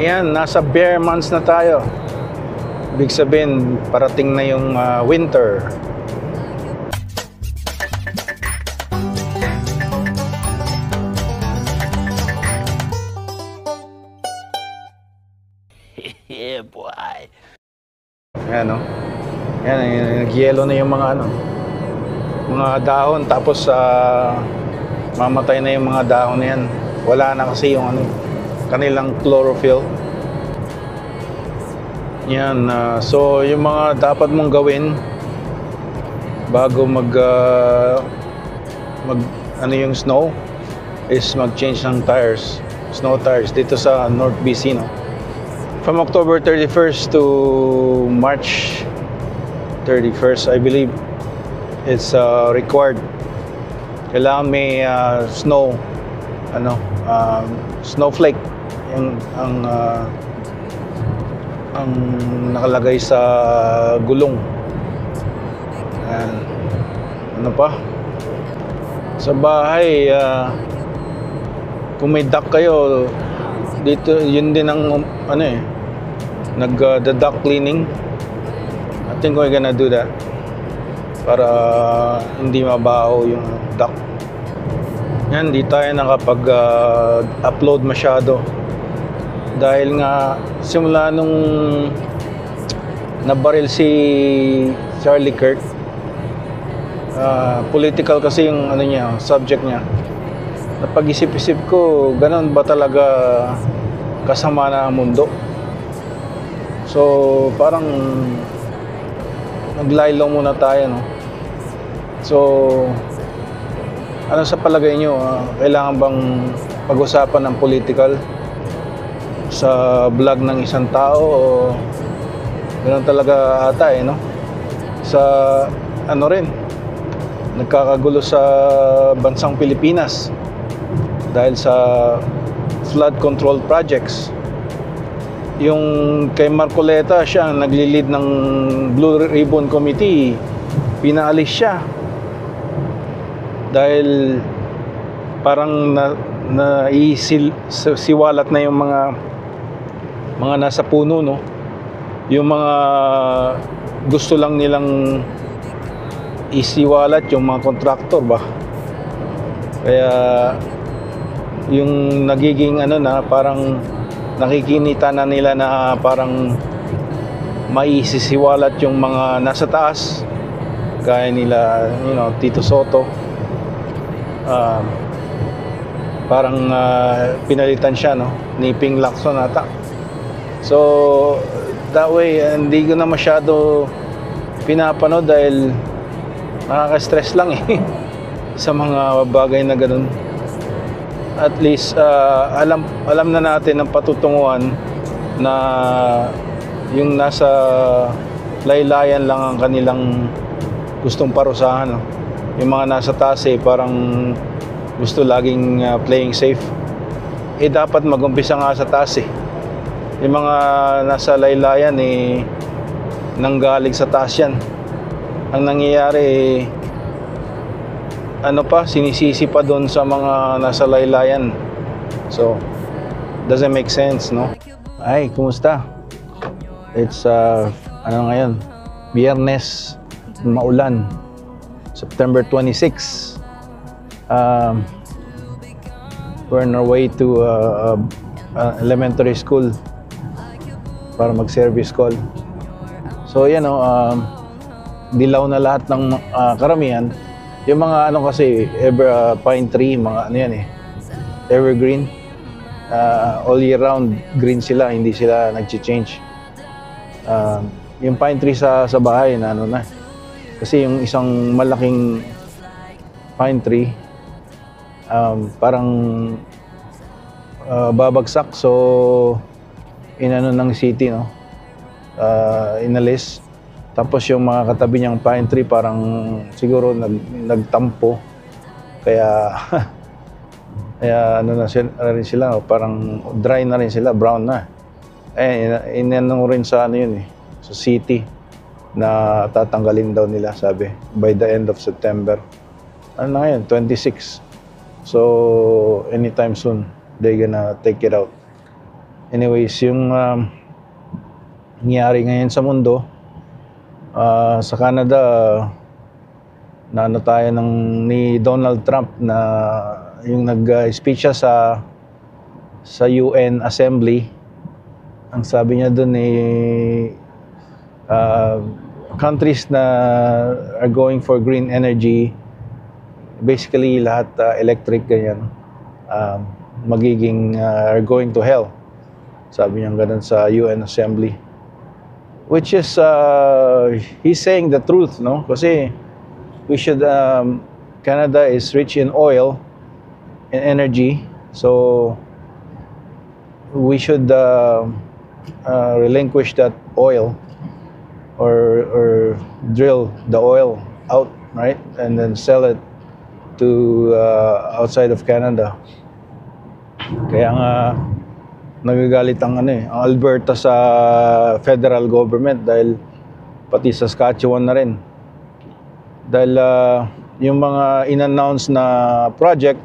Ayan, nasa bare months na tayo. Ibig sabihin, parating na yung winter. Yeah, boy. Ayan, no? Ayan, nag-yellow na yung mga dahon. Tapos, mamatay na yung mga dahon na yan. Wala na kasi yung kanilang chlorophyll. Yan, so yung mga dapat mong gawin bago yung snow is mag-change ng tires, snow tires dito sa North BC, no? From October 31st to March 31st, I believe it's required. Kailangan may snowflake ang nakalagay sa gulong. Ayan. Ano pa? Sa bahay, kung may duct kayo, dito yun din ang nag-duct cleaning. I think we're gonna do that para hindi mabaho yung duct. Yan, di tayo nakapag-upload masyado dahil nga simula nung nabaril si Charlie Kirk, political kasi yung subject niya. Napag-isip-isip ko, ganun ba talaga kasama na ang mundo? So parang naglaylo muna tayo, no? So ano sa palagay nyo, kailangan bang pag-usapan ng political sa vlog ng isang tao o ganoon talaga ata, no? Sa rin, nagkakagulo sa bansang Pilipinas dahil sa flood control projects. Yung kay Marcoleta, siya ang naglilid ng Blue Ribbon Committee, pinaalis siya dahil parang siwalat na yung mga nasa puno, no? Yung mga gusto lang nilang isiwalat yung mga kontraktor ba. Kaya yung nagiging parang nakikinita na nila na parang maisisiwalat yung mga nasa taas, gaya nila, Tito Soto. Parang pinalitan siya, no, ni Ping Lacson ata. So that way, hindi ko na masyado pinapanood dahil nakaka-stress lang sa mga bagay na ganun. At least alam na natin ang patutunguhan na yung nasa laylayan lang ang kanilang gustong parusahan, no? Yung mga nasa taas parang gusto laging playing safe. Dapat mag-umpisa nga sa taas. Yung mga nasa laylayan nanggaling sa taas yan. Ang nangyayari sinisisi pa doon sa mga nasa laylayan. So doesn't make sense, no? Ay, kumusta? It's ngayon, Biyernes, maulan, September 26. We're on our way to elementary school para mag-service call. So yan, dilaw na lahat ng karamihan. Yung mga kasi pine tree, mga evergreen, all year round green sila, hindi sila nag-change. Yung pine tree sa bahay na kasi yung isang malaking pine tree parang babagsak, so ng city, no, inalis. Tapos yung mga katabi niyang pine tree parang siguro nagtampo, kaya na rin sila, parang dry na rin sila, brown na. Rin sa sa city na tatanggalin daw nila, sabi, by the end of September. Ngayon, 26. So anytime soon they're gonna take it out. anyways, yung nangyari ngayon sa mundo, sa Canada, naano tayo ni Donald Trump na yung nag-speech siya sa UN Assembly. Ang sabi niya doon countries na are going for green energy, basically lahat electric ganyan, magiging are going to hell. Sabi niya ganun sa UN Assembly. Which is he's saying the truth, no? Kasi we should Canada is rich in oil and energy, so we should relinquish that oil or drill the oil out, right, and then sell it to outside of Canada. Kaya nga nagagalit ang ang Alberta sa federal government dahil pati Saskatchewan na rin. Dahil yung mga in-announce na project,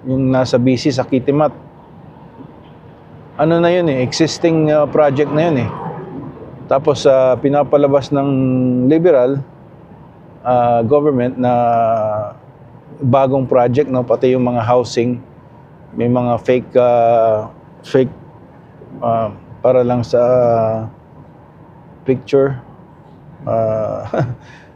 yung nasa BC sa Kitimat, ano na yun existing project na yun Tapos pinapalabas ng liberal government na bagong project, no, pati yung mga housing, may mga fake para lang sa picture,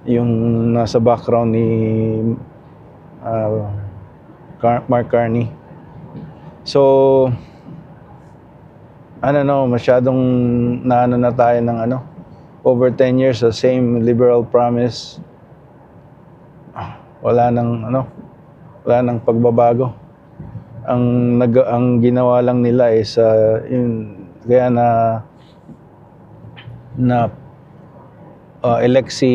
yung nasa background ni Mark Carney. So masyadong naano na tayo ng over 10 years the same liberal promise. Wala nang pagbabago. Ang ginawa lang nila is kaya na elect si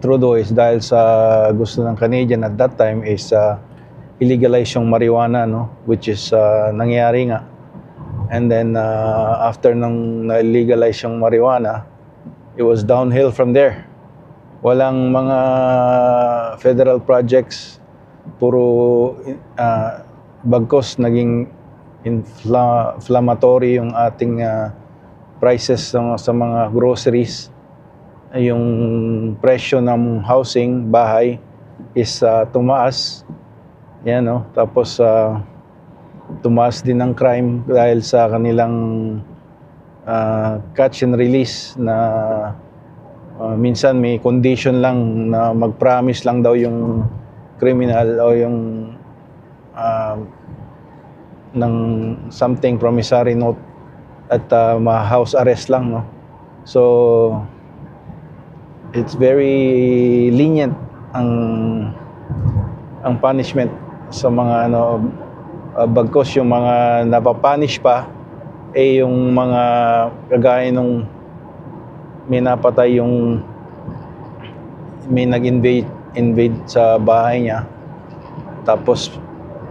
Trudeau is dahil sa gusto ng Canadian at that time is illegalize yung marijuana, no, which is nangyari nga. And then after nang na-legalize yung marijuana, it was downhill from there. Walang mga federal projects, puro bagkos naging inflammatory yung ating prices sa mga groceries. Yung presyo ng housing, bahay is tumaas. Yan, no? Tapos tumaas din ang crime dahil sa kanilang catch and release na minsan may condition lang na mag-promise lang daw yung criminal o yung ng something promissory note at ma-house arrest lang, no? So it's very lenient ang punishment sa mga bagkos yung mga napapunish pa yung mga kagaya nung may napatay yung may nag-invade sa bahay niya, tapos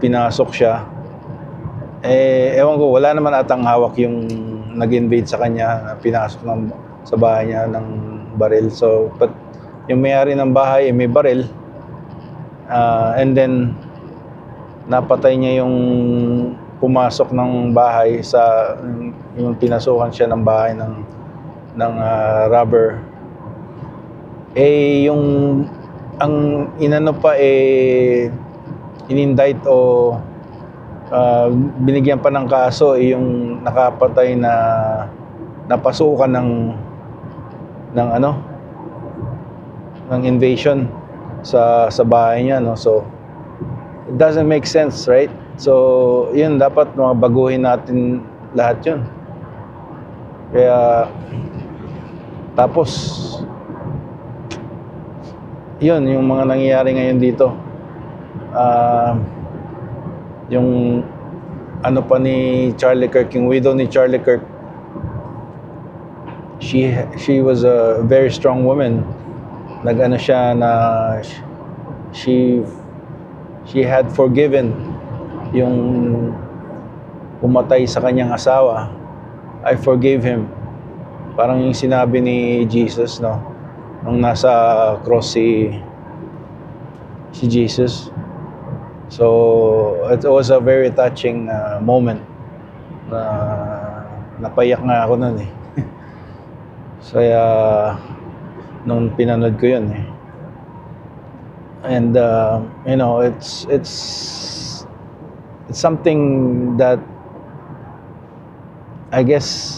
pinasok siya. Ewan ko, wala naman atang hawak yung nag-invade sa kanya, pinasok sa bahay niya ng baril. So, but yung may-ari ng bahay may baril, and then napatay niya yung pumasok ng bahay yung pinasukan siya ng bahay ng rubber. Yung ang inano pa inindict o binigyan pa ng kaso yung nakapatay na napasukan ng invasion sa bahay niya, no? So it doesn't make sense, right? So yun, dapat baguhin natin lahat yun. Kaya tapos yun yung mga nangyayari ngayon dito, yung pa ni Charlie Kirk, yung widow ni Charlie Kirk, she was a very strong woman. Siya na she had forgiven yung pumatay sa kanyang asawa. I forgave him. Parang yung sinabi ni Jesus, no, nung nasa cross si Jesus. So it was a very touching moment. Napayak nga ako nun eh. Kaya nung pinanood ko yun eh. And you know, it's something that I guess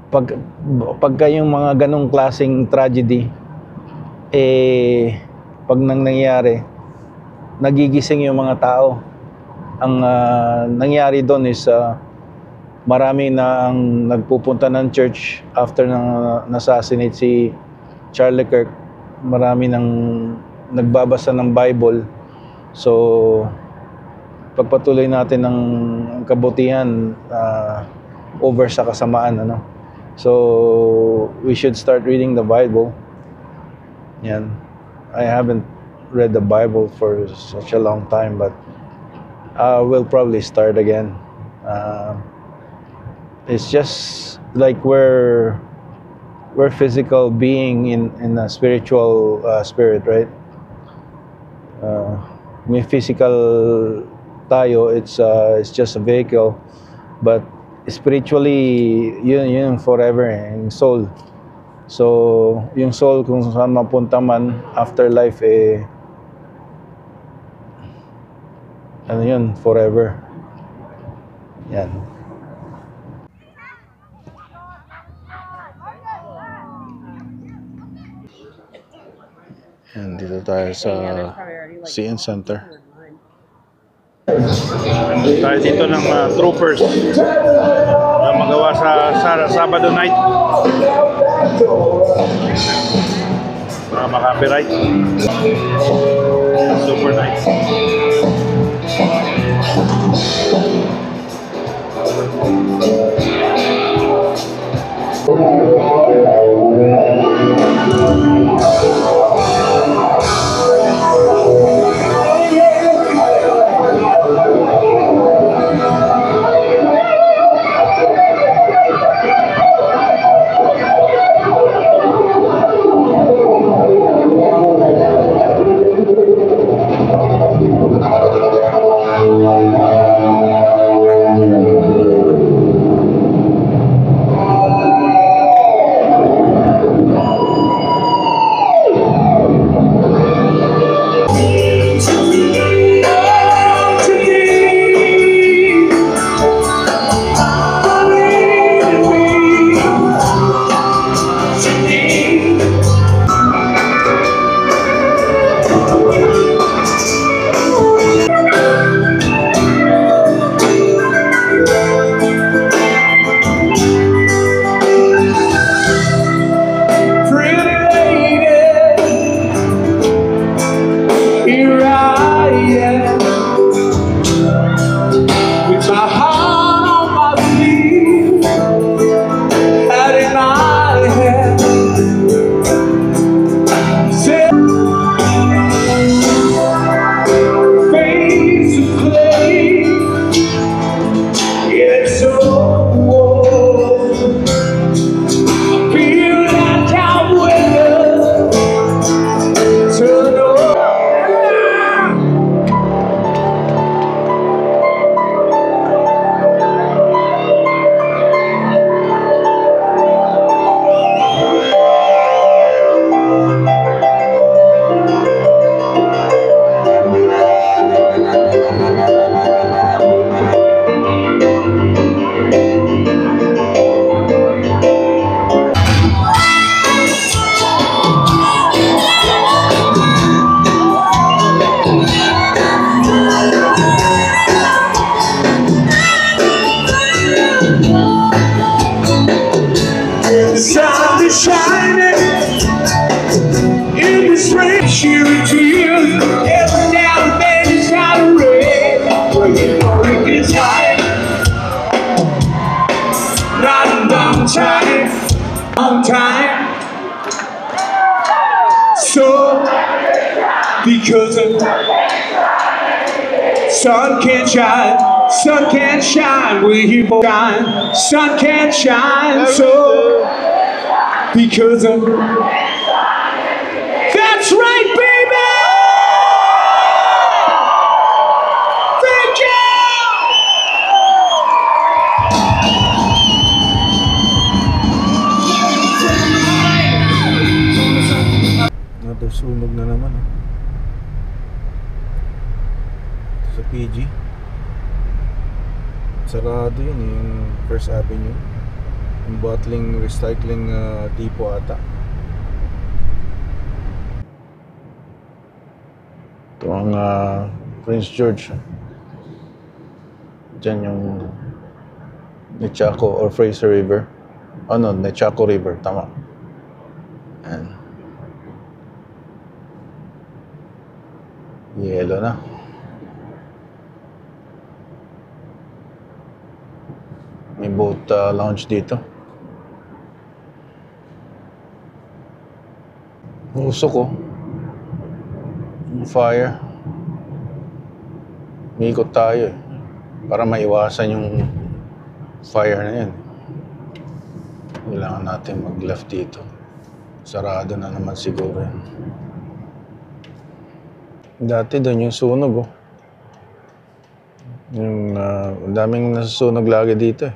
pagka yung mga ganong klaseng tragedy pag nangyari, nagigising yung mga tao. Ang nangyari doon is marami na ang nagpupunta ng church after nang assassinate si Charlie Kirk. Marami nang nagbabasa ng Bible. So pagpatuloy natin ng kabutihan over sa kasamaan, ano. So we should start reading the Bible. Yan. I haven't read the Bible for such a long time, but we'll probably start again. It's just like we're physical being in a spiritual spirit, right? May physical tayo, it's just a vehicle, but spiritually yun forever, yung soul. So yung soul, kung saan mapunta man afterlife, ano yun, forever. Yan. Yan, dito tayo sa CN Center. Tayo dito ng troopers na magawa sa Sabado night para maka-copyright. Super nice. Because the sun can't shine where you shine. Sun can't shine so because of that's right, baby. Thank you. Sunog na naman. Ito sa PG. Sarado yun, yung First Avenue. Yung bottling, recycling tipo ata. Ito ang Prince George. Diyan yung Nechako or Fraser River. No, Nechako River, tama. Ayan. Yelo na. May boat lounge dito. Usok ko. Fire. Ikot tayo para maiwasan yung fire na yan. Kailangan natin mag-left dito. Sarado na naman siguro yan. Dati doon yung sunog Yung daming nasusunog lagi dito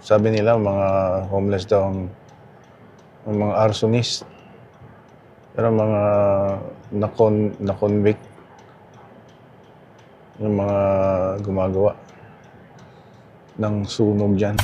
sabi nila mga homeless daw ang mga arsonist. Pero mga na-convict yung mga gumagawa ng sunog dyan.